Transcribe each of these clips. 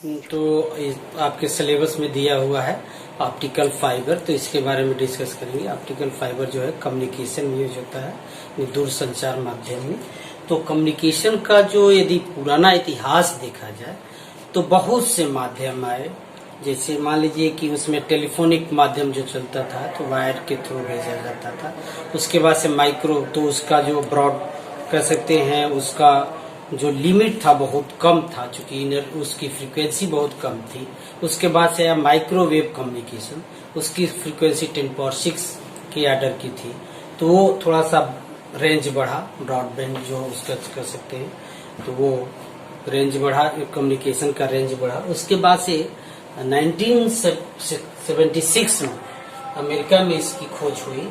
तो आपके सिलेबस में दिया हुआ है ऑप्टिकल फाइबर, तो इसके बारे में डिस्कस करेंगे। ऑप्टिकल फाइबर जो है कम्युनिकेशन में यूज होता है, दूर संचार माध्यम में। तो कम्युनिकेशन का जो यदि पुराना इतिहास देखा जाए तो बहुत से माध्यम आए। जैसे मान लीजिए कि उसमें टेलीफोनिक माध्यम जो चलता था तो वायर के थ्रू भेजा जाता था। उसके बाद से माइक्रो, तो उसका जो ब्रॉड कह सकते हैं, उसका जो लिमिट था बहुत कम था, चूंकि उसकी फ्रीक्वेंसी बहुत कम थी। उसके बाद से आया माइक्रोवेव कम्युनिकेशन, उसकी फ्रीक्वेंसी 10.6 के आर्डर की थी, तो वो थोड़ा सा रेंज बढ़ा, ब्रॉडबैंड जो उसका कह सकते हैं, तो वो रेंज बढ़ा, कम्युनिकेशन का रेंज बढ़ा। उसके बाद से 1976 में अमेरिका में इसकी खोज हुई,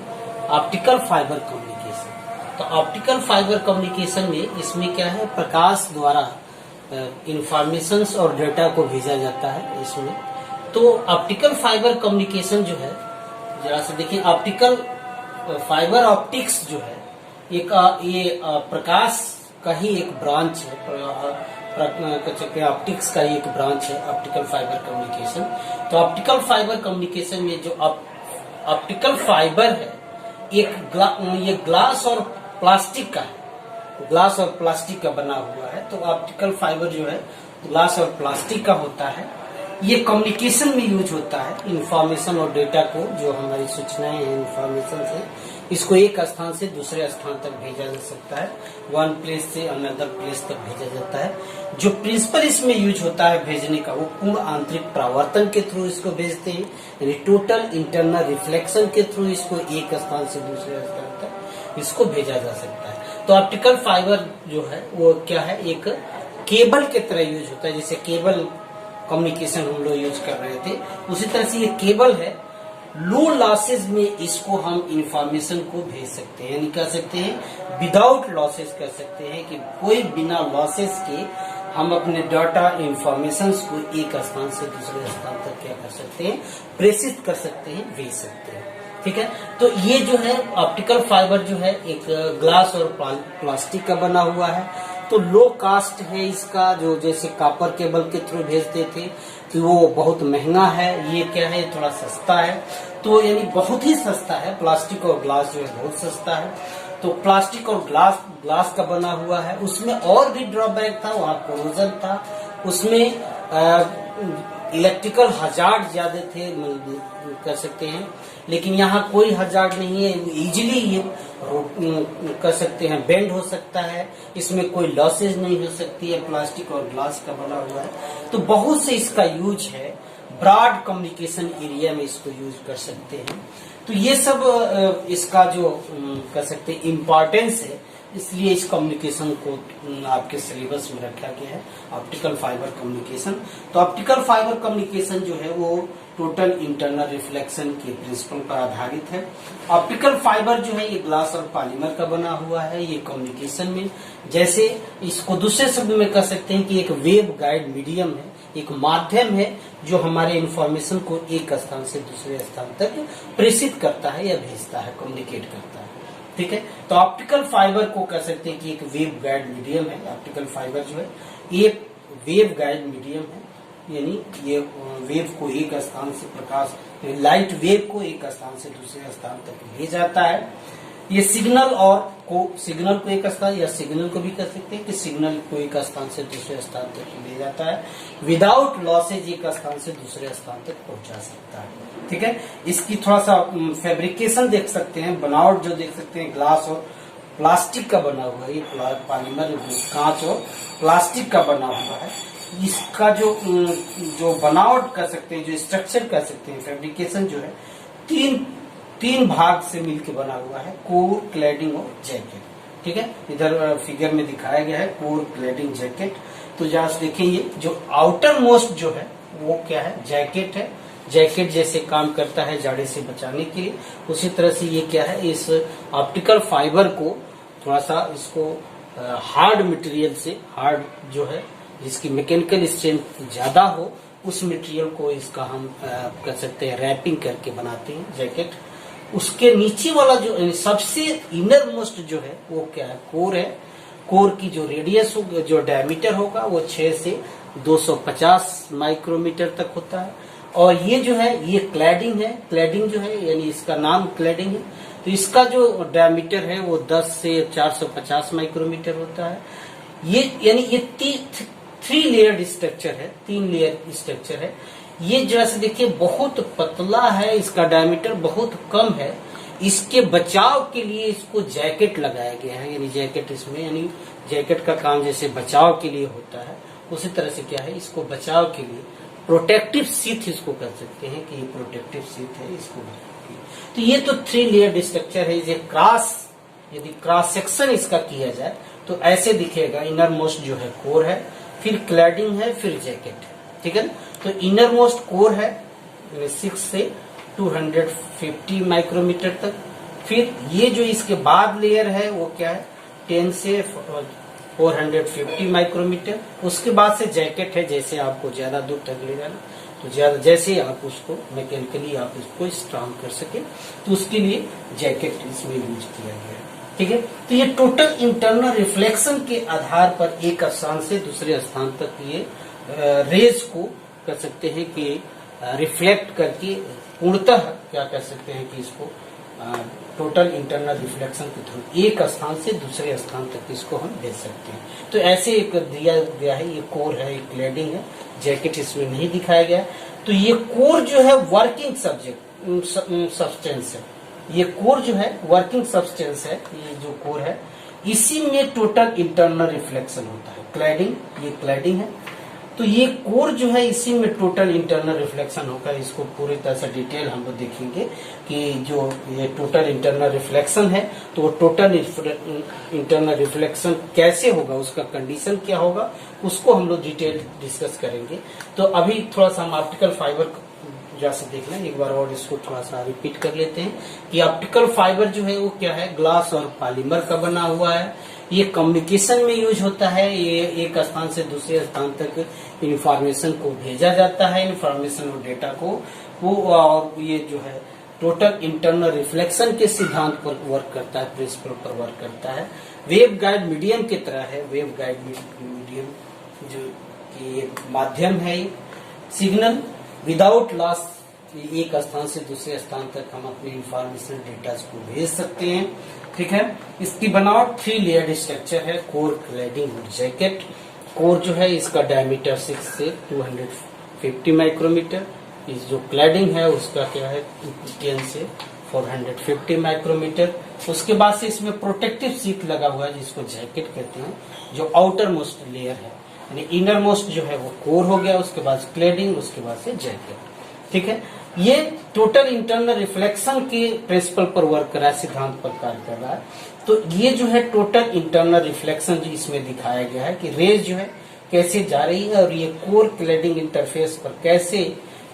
ऑप्टिकल फाइबर कम्युनिकेशन। तो ऑप्टिकल फाइबर कम्युनिकेशन में इसमें क्या है, प्रकाश द्वारा इंफॉर्मेशंस और डेटा को भेजा जाता है इसमें। तो ऑप्टिकल फाइबर कम्युनिकेशन जो है, जरा से देखिए, ऑप्टिकल फाइबर ऑप्टिक्स जो है ये प्रकाश का ही एक ब्रांच है, ऑप्टिक्स का ही एक ब्रांच है ऑप्टिकल फाइबर कम्युनिकेशन। तो ऑप्टिकल फाइबर कम्युनिकेशन में जो ऑप्टिकल फाइबर है ये ग्लास और प्लास्टिक का है, ग्लास और प्लास्टिक का बना हुआ है। तो ऑप्टिकल फाइबर जो है ग्लास और प्लास्टिक का होता है। ये कम्युनिकेशन में यूज होता है, इंफॉर्मेशन और डेटा को, जो हमारी सूचनाएं हैं, इंफॉर्मेशन है, इसको एक स्थान से दूसरे स्थान तक भेजा जा सकता है, वन प्लेस से अनदर प्लेस तक भेजा जाता है। जो प्रिंसिपल इसमें यूज होता है भेजने का, वो पूर्ण आंतरिक परावर्तन के थ्रू इसको भेजते हैं, यानी टोटल इंटरनल रिफ्लेक्शन के थ्रू इसको एक स्थान से दूसरे स्थान तक इसको भेजा जा सकता है। तो ऑप्टिकल फाइबर जो है वो क्या है, एक केबल के तरह यूज होता है। जैसे केबल कम्युनिकेशन हम लोग यूज कर रहे थे, उसी तरह से ये केबल है। लो लॉसेज में इसको हम इंफॉर्मेशन को भेज सकते हैं, यानी कह सकते हैं विदाउट लॉसेज, कह सकते हैं कि कोई बिना लॉसेज के हम अपने डाटा इंफॉर्मेशन को एक स्थान से दूसरे स्थान तक क्या कर सकते हैं, प्रेषित कर सकते हैं, भेज सकते हैं। ठीक है, तो ये जो है ऑप्टिकल फाइबर जो है एक ग्लास और प्लास्टिक का बना हुआ है। तो लो कास्ट है इसका, जो जैसे कॉपर केबल के थ्रू भेजते थे कि वो बहुत महंगा है, ये क्या है, थोड़ा सस्ता है। तो यानी बहुत ही सस्ता है, प्लास्टिक और ग्लास जो है बहुत सस्ता है। तो प्लास्टिक और ग्लास का बना हुआ है। उसमें और भी ड्रॉबैक था, वहाँ कोरोजन था, उसमें इलेक्ट्रिकल हजार्ड ज्यादा थे, कर सकते हैं, लेकिन यहाँ कोई हजार्ड नहीं है। इजीली ये कर सकते हैं, बेंड हो सकता है, इसमें कोई लॉसेज नहीं हो सकती है, प्लास्टिक और ग्लास का बना हुआ है। तो बहुत से इसका यूज है, ब्रॉड कम्युनिकेशन एरिया में इसको यूज कर सकते हैं। तो ये सब इसका जो कर सकते हैं इम्पोर्टेंस है, इसलिए इस कम्युनिकेशन को आपके सिलेबस में रखा गया है, ऑप्टिकल फाइबर कम्युनिकेशन। तो ऑप्टिकल फाइबर कम्युनिकेशन जो है वो टोटल इंटरनल रिफ्लेक्शन के प्रिंसिपल पर आधारित है। ऑप्टिकल फाइबर जो है ये ग्लास और पॉलीमर का बना हुआ है। ये कम्युनिकेशन में, जैसे इसको दूसरे शब्द में कह सकते हैं कि एक वेव गाइड मीडियम है, एक माध्यम है जो हमारे इंफॉर्मेशन को एक स्थान से दूसरे स्थान तक प्रेषित करता है या भेजता है, कम्युनिकेट करता है। ठीक है, तो ऑप्टिकल फाइबर को कह सकते हैं कि एक वेव गाइड मीडियम है। ऑप्टिकल फाइबर जो है ये वेव गाइड मीडियम है, यानी ये वेव को एक स्थान से, प्रकाश लाइट वेव को एक स्थान से दूसरे स्थान तक ले जाता है। ये सिग्नल को एक स्थान, या सिग्नल को भी कह सकते हैं कि सिग्नल को एक स्थान से दूसरे स्थान तक ले जाता है, विदाउट लॉसेज एक स्थान से दूसरे स्थान तक पहुंचा सकता है। ठीक है, इसकी थोड़ा सा फैब्रिकेशन देख सकते हैं, बनावट जो देख सकते हैं, ग्लास और प्लास्टिक का बना हुआ है। ये पॉलीमर, कांच और प्लास्टिक का बना हुआ है। इसका जो बनावट कर सकते हैं, जो स्ट्रक्चर कर सकते हैं, फैब्रिकेशन जो है, तीन भाग से मिलकर बना हुआ है, कोर, क्लैडिंग और जैकेट। ठीक है, इधर फिगर में दिखाया गया है कोर, क्लैडिंग, जैकेट। तो जरा देखें, ये जो आउटर मोस्ट जो है वो क्या है, जैकेट है। जैकेट जैसे काम करता है जाड़े से बचाने के लिए, उसी तरह से ये क्या है, इस ऑप्टिकल फाइबर को थोड़ा सा इसको हार्ड मटेरियल से, हार्ड जो है जिसकी मैकेनिकल स्ट्रेंथ ज्यादा हो, उस मटेरियल को इसका हम कर सकते हैं रैपिंग करके बनाते हैं जैकेट। उसके नीचे वाला जो सबसे इनर मोस्ट जो है वो क्या है, कोर है। कोर की जो रेडियस होगा, जो डायमीटर होगा, वो 6 से 250 माइक्रोमीटर तक होता है। और ये जो है ये क्लैडिंग है, क्लैडिंग जो है यानी इसका नाम क्लैडिंग है, तो इसका जो डायमीटर है वो 10 से 450 माइक्रोमीटर होता है। ये यानी ये 3 लेयर्ड स्ट्रक्चर है, 3 लेयर स्ट्रक्चर है। ये जैसे देखिए बहुत पतला है, इसका डायमीटर बहुत कम है। इसके बचाव के लिए इसको जैकेट लगाया गया है, यानी जैकेट इसमें, यानी जैकेट का काम जैसे बचाव के लिए होता है उसी तरह से क्या है, इसको बचाव के लिए प्रोटेक्टिव सीथ इसको कह सकते हैं कि ये प्रोटेक्टिव सीथ है इसको। तो ये तो 3 लेयर्ड स्ट्रक्चर है। ये क्रॉस, यदि क्रॉस सेक्शन इसका किया जाए तो ऐसे दिखेगा। इनर मोस्ट जो है कोर है, फिर क्लैडिंग है, फिर जैकेट है, ठीक है। तो इनर मोस्ट कोर है 6 से 250 माइक्रोमीटर तक। फिर ये जो इसके बाद लेयर है वो क्या है 10 से 450 माइक्रोमीटर। उसके बाद से जैकेट है, जैसे आपको ज्यादा दूर तक ले जाना तो ज्यादा, जैसे आप उसको मैकेनिकली आप उसको स्ट्रॉन्ग कर सके तो उसके लिए जैकेट इसमें यूज किया गया है, ठीक है। तो ये टोटल इंटरनल रिफ्लेक्शन के आधार पर एक स्थान से दूसरे स्थान तक ये रेज को कर सकते हैं कि रिफ्लेक्ट करके पूर्णतः क्या कर सकते हैं कि इसको टोटल इंटरनल रिफ्लेक्शन के थ्रू एक स्थान से दूसरे स्थान तक इसको हम भेज सकते हैं। तो ऐसे एक दिया गया है, ये कोर है, एक क्लैडिंग है, जैकेट इसमें नहीं दिखाया गया। तो ये कोर जो है वर्किंग सब्सटेंस है, ये कोर जो है वर्किंग सब्सटेंस है। ये जो कोर है इसी में टोटल इंटरनल रिफ्लेक्शन होता है। क्लैडिंग, ये क्लैडिंग है, तो ये कोर जो है इसी में टोटल इंटरनल रिफ्लेक्शन होगा। इसको पूरी तरह से डिटेल हम लोग देखेंगे कि जो ये टोटल इंटरनल रिफ्लेक्शन है तो वो टोटल इंटरनल रिफ्लेक्शन कैसे होगा, उसका कंडीशन क्या होगा, उसको हम लोग डिटेल डिस्कस करेंगे। तो अभी थोड़ा सा हम ऑप्टिकल फाइबर जैसे देख लें एक बार और इसको थोड़ा सा रिपीट कर लेते हैं कि ऑप्टिकल फाइबर जो है वो क्या है, ग्लास और पॉलीमर का बना हुआ है। ये कम्युनिकेशन में यूज होता है, ये एक स्थान से दूसरे स्थान तक इंफॉर्मेशन को भेजा जाता है, इंफॉर्मेशन और डेटा को वो, और ये जो है टोटल इंटरनल रिफ्लेक्शन के सिद्धांत पर वर्क करता है, प्रिंसिपल पर वर्क करता है। वेव गाइड मीडियम की तरह है, वेव गाइड मीडियम जो कि माध्यम है, सिग्नल विदाउट लॉस एक स्थान से दूसरे स्थान तक हम अपने इंफॉर्मेशन डेटा को भेज सकते हैं, ठीक है। इसकी बनावट 3 लेयर्ड स्ट्रक्चर है, कोर, क्लैडिंग और जैकेट। कोर जो है इसका डायमीटर 6 से 250 माइक्रोमीटर। इस जो क्लैडिंग है उसका क्या है 10 से 450 माइक्रोमीटर। उसके बाद से इसमें प्रोटेक्टिव सीट लगा हुआ है जिसको जैकेट कहते हैं, जो आउटर मोस्ट लेयर है, यानी इनर मोस्ट जो है वो कोर हो गया, उसके बाद क्लैडिंग, उसके बाद से जैकेट, ठीक है। ये टोटल इंटरनल रिफ्लेक्शन के प्रिंसिपल पर वर्क कर रहा है, सिद्धांत पर कार्य कर रहा है। तो ये जो है टोटल इंटरनल रिफ्लेक्शन जो इसमें दिखाया गया है कि रेज जो है कैसे जा रही है और ये कोर क्लैडिंग इंटरफेस पर कैसे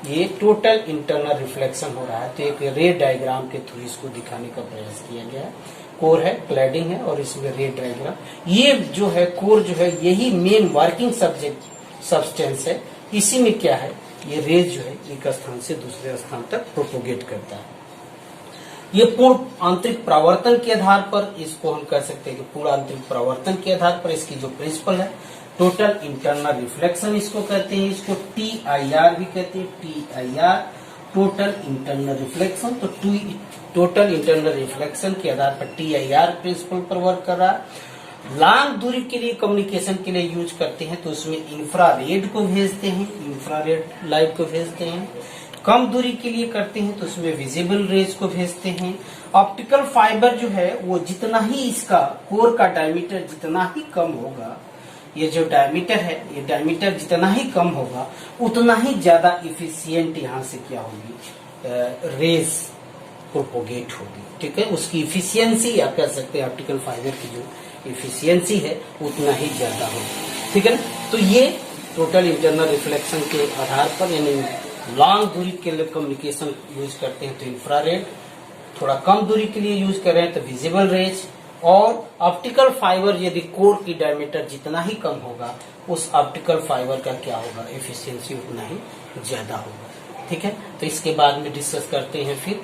ये टोटल इंटरनल रिफ्लेक्शन हो रहा है। तो एक रे डायग्राम के थ्रू इसको दिखाने का प्रयास किया गया है। कोर है, क्लैडिंग है और इसमें रे डायग्राम। ये जो है कोर जो है यही मेन वर्किंग सब्सटेंस है। इसी में क्या है ये रेज जो है एक स्थान से दूसरे स्थान तक प्रोपोगेट करता है। ये पूर्ण आंतरिक परावर्तन के आधार पर इसको हम कह सकते हैं कि पूर्ण आंतरिक परावर्तन के आधार पर इसकी जो प्रिंसिपल है टोटल इंटरनल रिफ्लेक्शन इसको कहते हैं, इसको TIR भी कहते हैं, TIR टोटल इंटरनल रिफ्लेक्शन। तो टोटल इंटरनल रिफ्लेक्शन के आधार पर TIR प्रिंसिपल पर वर्क कर रहा है। लॉन्ग दूरी के लिए कम्युनिकेशन के लिए यूज करते हैं तो उसमें इंफ्रारेड को भेजते हैं, इंफ्रारेड लाइट को भेजते हैं। कम दूरी के लिए करते हैं तो उसमें विजिबल रेज को भेजते हैं। ऑप्टिकल फाइबर जो है वो जितना ही इसका कोर का डायमीटर जितना ही कम होगा, ये जो डायमीटर है ये डायमीटर जितना ही कम होगा उतना ही ज्यादा इफिशियंट यहाँ से क्या होगी रेज प्रोपोगेट होगी, ठीक है। उसकी इफिशियंसी या कह सकते हैं ऑप्टिकल फाइबर की जो इफिशियंसी है उतना ही ज्यादा होगी, ठीक है ना। तो ये टोटल इंटरनल रिफ्लेक्शन के आधार पर यानी लॉन्ग दूरी के लिए कम्युनिकेशन यूज करते हैं तो इंफ्रारेड, थोड़ा कम दूरी के लिए यूज कर रहे हैं तो विजिबल रेज, और ऑप्टिकल फाइबर यदि कोर की डायमीटर जितना ही कम होगा उस ऑप्टिकल फाइबर का क्या होगा एफिशिएंसी उतना ही ज्यादा होगा, ठीक है। तो इसके बाद में डिस्कस करते हैं फिर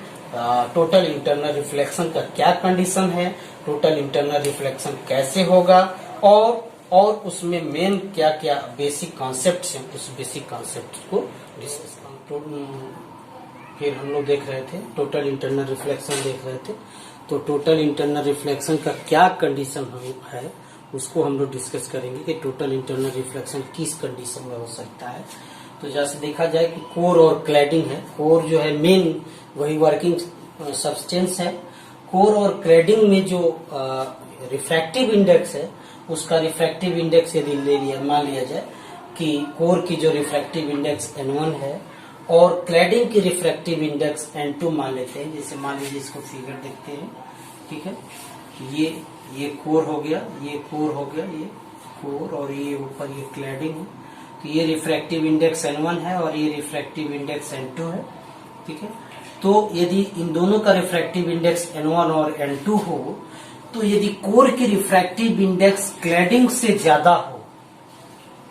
टोटल इंटरनल रिफ्लेक्शन का क्या कंडीशन है, टोटल इंटरनल रिफ्लेक्शन कैसे होगा और और उसमें मेन क्या क्या बेसिक कॉन्सेप्ट्स हैं, उस बेसिक कॉन्सेप्ट को डिस्कस फिर हम लोग देख रहे थे टोटल इंटरनल रिफ्लेक्शन देख रहे थे। तो टोटल इंटरनल रिफ्लेक्शन का क्या कंडीशन है उसको हम लोग डिस्कस करेंगे कि टोटल इंटरनल रिफ्लेक्शन किस कंडीशन में हो सकता है। तो जैसे देखा जाए कि कोर और क्लैडिंग है, कोर जो है मेन वही वर्किंग सब्सटेंस है। कोर और क्लैडिंग में जो रिफ्रैक्टिव इंडेक्स है उसका रिफ्रैक्टिव इंडेक्स यदि ले लिया मान लिया जाए कि कोर की जो रिफ्रैक्टिव इंडेक्स N1 है और क्लैडिंग की रिफ्रैक्टिव इंडेक्स N2 मान लेते हैं। जैसे मान लीजिए इसको फिगर देखते हैं, ठीक है, ये कोर हो गया, ये कोर हो गया, ये कोर और ये ऊपर ये क्लैडिंग है। तो ये रिफ्रैक्टिव इंडेक्स N1 है और ये रिफ्रैक्टिव इंडेक्स N2 है, ठीक है। तो यदि इन दोनों का रिफ्रैक्टिव इंडेक्स N1 और N2 हो तो यदि कोर की रिफ्रैक्टिव इंडेक्स क्लैडिंग से ज्यादा हो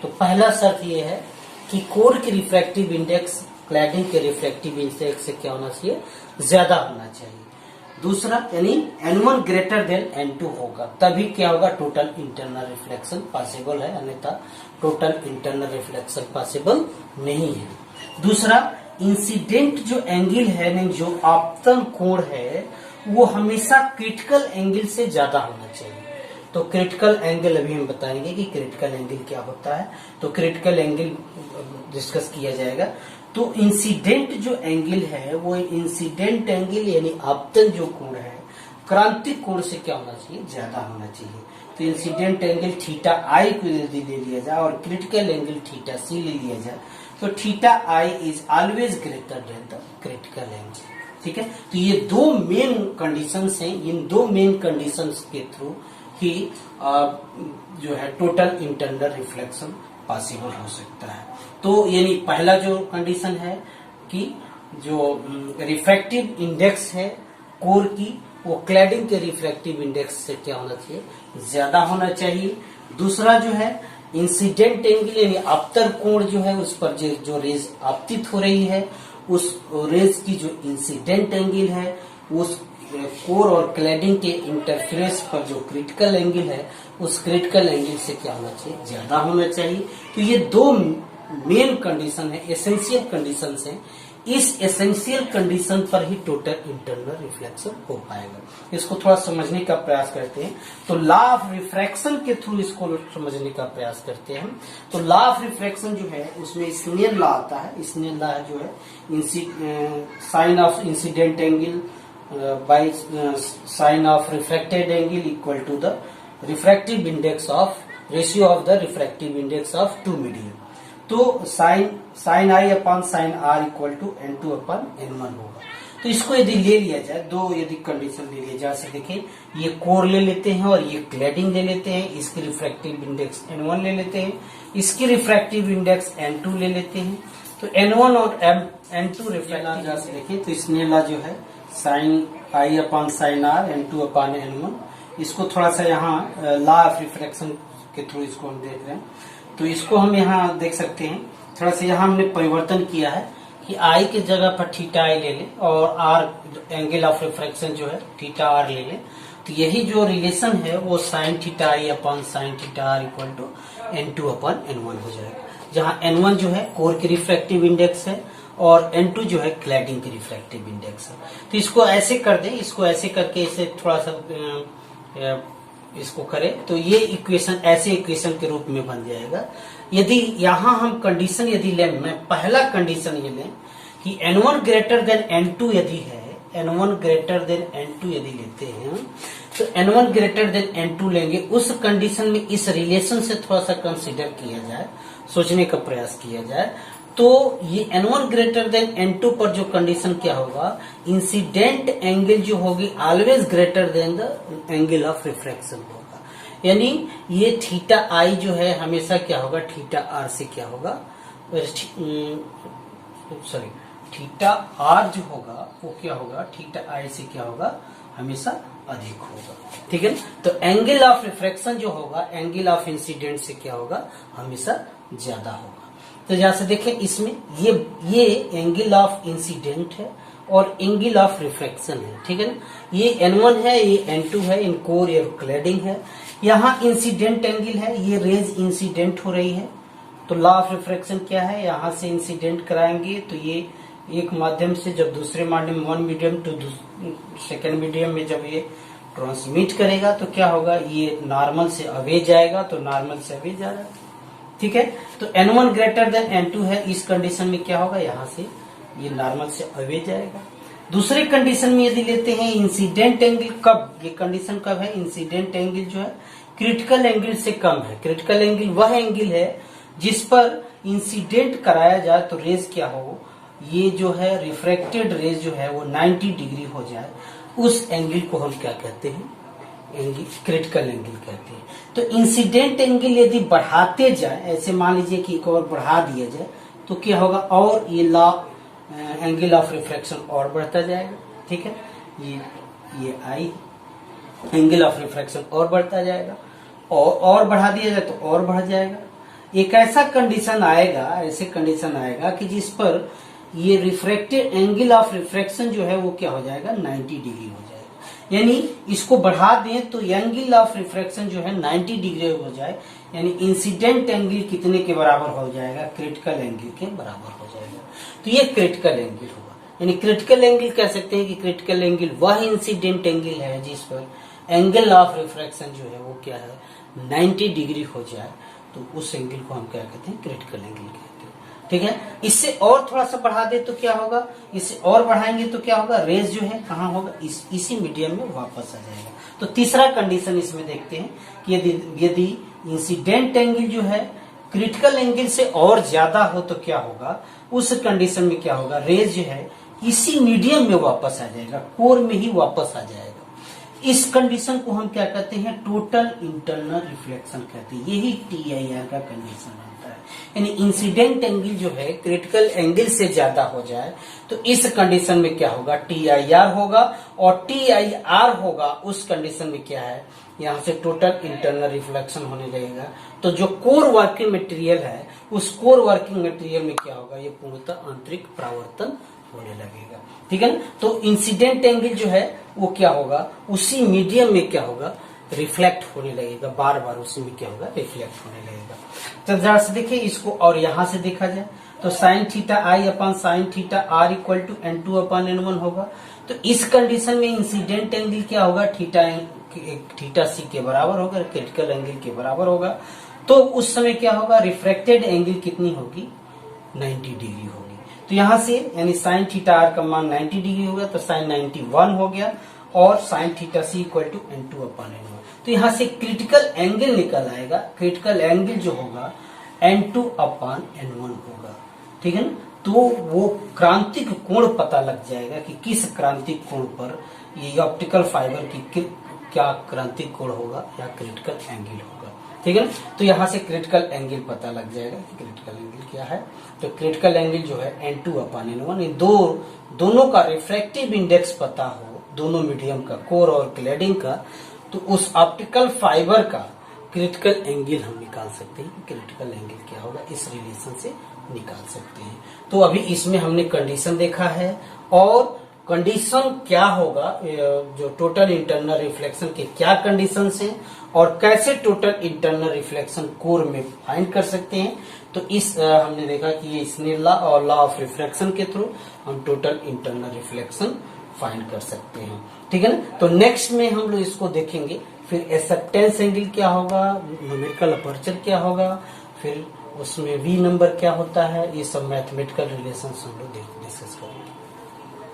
तो पहला शर्त यह है कि कोर की रिफ्रैक्टिव इंडेक्स क्लैडिंग के रिफ्रैक्टिव इंडेक्स से क्या होना चाहिए, ज्यादा होना चाहिए। दूसरा यानी N1 ग्रेटर देन N2 होगा, तभी क्या होगा, टोटल इंटरनल रिफ्लेक्शन पॉसिबल है, अन्यथा टोटल इंटरनल रिफ्लेक्शन पॉसिबल नहीं है। दूसरा, इंसिडेंट जो एंगल है नहीं, जो आपतन कोण है वो हमेशा क्रिटिकल एंगल से ज्यादा होना चाहिए। तो क्रिटिकल एंगल अभी हम बताएंगे कि क्रिटिकल एंगल क्या होता है, तो क्रिटिकल एंगल डिस्कस किया जाएगा। तो इंसिडेंट जो एंगल है वो इंसिडेंट एंगल यानी आपतन जो कोण है क्रांतिक कोण से क्या होना चाहिए, ज्यादा होना चाहिए। तो इंसिडेंट एंगल थीटा आई को यदि ले लिया जाए और क्रिटिकल एंगल थीटा सी ले लिया जाए तो theta I is always greater than the critical angle, ठीक है। तो ये दो मेन कंडीशंस हैं, इन दो मेन कंडीशंस के थ्रू ही जो है टोटल इंटरनल रिफ्लेक्शन पॉसिबल हो सकता है। तो यानी पहला जो कंडीशन है कि जो रिफ्रैक्टिव इंडेक्स है कोर की वो क्लैडिंग के रिफ्रैक्टिव इंडेक्स से क्या होना चाहिए, ज्यादा होना चाहिए। दूसरा जो है इंसिडेंट एंगल यानी आपतन कोण जो है उस पर जो रेज आपतित हो रही है उस रेज की जो इंसिडेंट एंगल है उस कोर और क्लैडिंग के इंटरफेरेंस पर जो क्रिटिकल एंगल है उस क्रिटिकल एंगल से क्या होना चाहिए, ज्यादा होना चाहिए। तो ये दो मेन कंडीशन है, एसेंशियल कंडीशन है। इस एसेंशियल कंडीशन पर ही टोटल इंटरनल रिफ्लेक्शन हो पाएगा। इसको थोड़ा समझने का प्रयास करते हैं। तो लॉ ऑफ रिफ्रैक्शन के थ्रू इसको समझने का प्रयास करते हैं। तो लॉ ऑफ रिफ्रैक्शन जो है उसमें स्नेल लॉ आता है। स्नेल लॉ जो है sine of incident angle by sine of refracted angle equal to the refractive index of ratio of the refractive index of two medium. तो sine i upon sine r equal to N2 upon N1 होगा। तो इसको यदि ले लिया जाए, दो यदि कंडीशन ले लिया जाए, देखें ये कोर ले लेते हैं और ये क्लैडिंग ले लेते हैं, इसकी रिफ्रैक्टिव इंडेक्स N1 ले लेते हैं, इसकी रिफ्रैक्टिव इंडेक्स N2 ले लेते हैं। तो N1 और N2 रिफ्रैक्टिव जैसे देखें तो स्नेल लॉ जो है sine i upon sine r N2 upon N1, इसको थोड़ा सा यहाँ लॉ ऑफ रिफ्रैक्शन के थ्रू इसको हम देख रहे हैं। तो इसको हम यहाँ देख सकते हैं, थोड़ा सा यहाँ हमने परिवर्तन किया है कि आई के जगह पर थीटा आई ले लें और आर एंगल ऑफ रिफ्रैक्शन जो है थीटा आर ले लें। तो यही जो रिलेशन है वो sine theta i upon sine theta r equal to N2 upon N1 हो जाएगा, जहाँ N1 जो है कोर की रिफ्रैक्टिव इंडेक्स है और N2 जो है क्लैडिंग की रिफ्रैक्टिव इंडेक्स है। तो इसको ऐसे कर दें, इसको ऐसे करके इसे थोड़ा सा इसको करें तो ये इक्वेशन ऐसे इक्वेशन के रूप में बन जाएगा। यदि यहाँ हम कंडीशन यदि लें, मैं पहला कंडीशन ये लें कि N1 ग्रेटर देन N2 यदि है, N1 ग्रेटर देन N2 यदि लेते हैं तो N1 ग्रेटर देन N2 लेंगे। उस कंडीशन में इस रिलेशन से थोड़ा सा कंसिडर किया जाए, सोचने का प्रयास किया जाए तो ये N1 ग्रेटर देन N2 पर जो कंडीशन क्या होगा, इंसिडेंट एंगल जो होगी always greater than the angle of refraction होगा। यानी ये थीटा आई जो है हमेशा क्या होगा, थीटा आर से क्या होगा, सॉरी थीटा आर जो होगा वो क्या होगा, थीटा आई से क्या होगा, हमेशा अधिक होगा, ठीक है। तो एंगल ऑफ रिफ्रैक्शन जो होगा एंगल ऑफ इंसिडेंट से क्या होगा, हमेशा ज्यादा होगा। तो जैसे देखें इसमें ये एंगल ऑफ इंसिडेंट है और एंगल ऑफ रिफ्रैक्शन है, ठीक है ना। ये N1 है, ये N2 है, इन कोर या क्लैडिंग है। यहाँ इंसिडेंट एंगल है, ये रेज इंसिडेंट हो रही है। तो लॉ ऑफ रिफ्रैक्शन क्या है, यहाँ से इंसिडेंट कराएंगे तो ये एक माध्यम से जब दूसरे माध्यम one medium to second medium में जब ये ट्रांसमिट करेगा तो क्या होगा, ये नॉर्मल से अवे जाएगा, तो नॉर्मल से अवे जा रहा है, ठीक है। तो N1 ग्रेटर देन N2 है, इस कंडीशन में क्या होगा, यहाँ से ये नॉर्मल से अवे जाएगा। दूसरे कंडीशन में यदि लेते हैं इंसिडेंट एंगल, कब ये कंडीशन कब है, इंसिडेंट एंगल जो है क्रिटिकल एंगल से कम है। क्रिटिकल एंगल वह एंगल है जिस पर इंसिडेंट कराया जाए तो रेज क्या हो, ये जो है रिफ्रैक्टेड रेज जो है वो 90 डिग्री हो जाए, उस एंगल को हम क्या कहते हैं, एंगल क्रिटिकल एंगल कहते हैं। तो इंसिडेंट एंगल यदि बढ़ाते जाए, ऐसे मान लीजिए कि एक और बढ़ा दिया जाए तो क्या होगा, और ये लॉ एंगल ऑफ रिफ्रैक्शन और बढ़ता जाएगा, ठीक है। ये आई एंगल ऑफ रिफ्रैक्शन और बढ़ता जाएगा, और बढ़ा दिया जाए तो और बढ़ जाएगा। एक ऐसा कंडीशन आएगा, ऐसे कंडीशन आएगा कि जिस पर ये रिफ्रैक्टेड एंगल ऑफ रिफ्रैक्शन जो है वो क्या हो जाएगा, 90 डिग्री हो जाएगा। यानी इसको बढ़ा दें तो एंगल ऑफ रिफ्रैक्शन जो है 90 डिग्री हो जाए, यानी इंसिडेंट एंगल कितने के बराबर हो जाएगा, क्रिटिकल एंगल के बराबर हो जाएगा। तो ये क्रिटिकल एंगल होगा। यानी क्रिटिकल एंगल कह सकते हैं कि क्रिटिकल एंगल वह इंसिडेंट एंगल है जिस पर एंगल ऑफ रिफ्रैक्शन जो है वो क्या है, 90 डिग्री हो जाए, तो उस एंगल को हम क्या कहते हैं, क्रिटिकल एंगल कहते हैं, ठीक है। इससे और थोड़ा सा बढ़ा दे तो क्या होगा, इससे और बढ़ाएंगे तो क्या होगा, रेज जो है कहाँ होगा, इसी मीडियम में वापस आ जाएगा। तो तीसरा कंडीशन इसमें देखते हैं कि यदि इंसिडेंट एंगल जो है क्रिटिकल एंगल से और ज्यादा हो तो क्या होगा, उस कंडीशन में क्या होगा, रेज जो है इसी मीडियम में वापस आ जाएगा, कोर में ही वापस आ जाएगा। इस कंडीशन को हम क्या कहते हैं, टोटल इंटरनल रिफ्लेक्शन कहते हैं। यही TIR का कंडीशन बनता है। यानी इंसिडेंट एंगल जो है क्रिटिकल एंगल से ज्यादा हो जाए तो इस कंडीशन में क्या होगा, TIR होगा, और TIR होगा उस कंडीशन में क्या है, यहाँ से टोटल इंटरनल रिफ्लेक्शन होने लगेगा। तो जो कोर वर्किंग मटेरियल है उस कोर वर्किंग मटेरियल में क्या होगा, ये पूर्णतः आंतरिक परावर्तन होने लगेगा, ठीक है ना। तो इंसिडेंट एंगल जो है वो क्या होगा, उसी मीडियम में क्या होगा, रिफ्लेक्ट होने लगेगा, बार बार उसी में क्या होगा, रिफ्लेक्ट होने लगेगा। तो जरा से देखिए इसको, और यहां से देखा जाए तो sine theta i upon sine theta r equal to N2 upon N1 होगा। तो इस कंडीशन में इंसिडेंट एंगल क्या होगा, थीटा सी के बराबर होगा, क्रिटिकल एंगल के बराबर होगा। तो उस समय क्या होगा, रिफ्रैक्टेड एंगल कितनी होगी, 90 डिग्री होगी। तो यहां से यानी साइन थीटा आर का मान 90 डिग्री होगा, तो साइन 91 हो गया, और sine theta c equal to N2 upon N1। तो यहां से क्रिटिकल एंगल निकल आएगा, क्रिटिकल एंगल जो होगा N2 अपॉन N1 होगा, ठीक है ना। तो वो क्रांतिक कोण पता लग जाएगा कि किस क्रांतिक कोण पर ये ऑप्टिकल फाइबर की क्या क्रांतिक कोण होगा या क्रिटिकल एंगल होगा, ठीक है ना। तो यहाँ से क्रिटिकल एंगल पता लग जाएगा कि क्रिटिकल एंगल क्या है। तो क्रिटिकल एंगल जो है N2 अपॉन N1, ये दोनों का रिफ्रैक्टिव इंडेक्स पता हो, दोनों मीडियम का, कोर और क्लैडिंग का, तो उस ऑप्टिकल फाइबर का क्रिटिकल एंगल हम निकाल सकते हैं। क्रिटिकल एंगल क्या होगा, इस रिलेशन से निकाल सकते हैं। तो अभी इसमें हमने कंडीशन देखा है, और कंडीशन क्या होगा, जो टोटल इंटरनल रिफ्लेक्शन के क्या कंडीशन हैं और कैसे टोटल इंटरनल रिफ्लेक्शन कोर में फाइंड कर सकते हैं। तो इस हमने देखा कि ये स्नेल लॉ और लॉ ऑफ रिफ्रैक्शन के थ्रू हम टोटल इंटरनल रिफ्लेक्शन फाइंड कर सकते हैं, ठीक है ना। तो नेक्स्ट में हम लोग इसको देखेंगे, फिर एक्सेप्टेंस एंगल क्या होगा, न्यूमेरिकल अपर्चर क्या होगा, फिर उसमें V नंबर क्या होता है, ये सब मैथमेटिकल रिलेशन हम लोग डिस्कस करेंगे।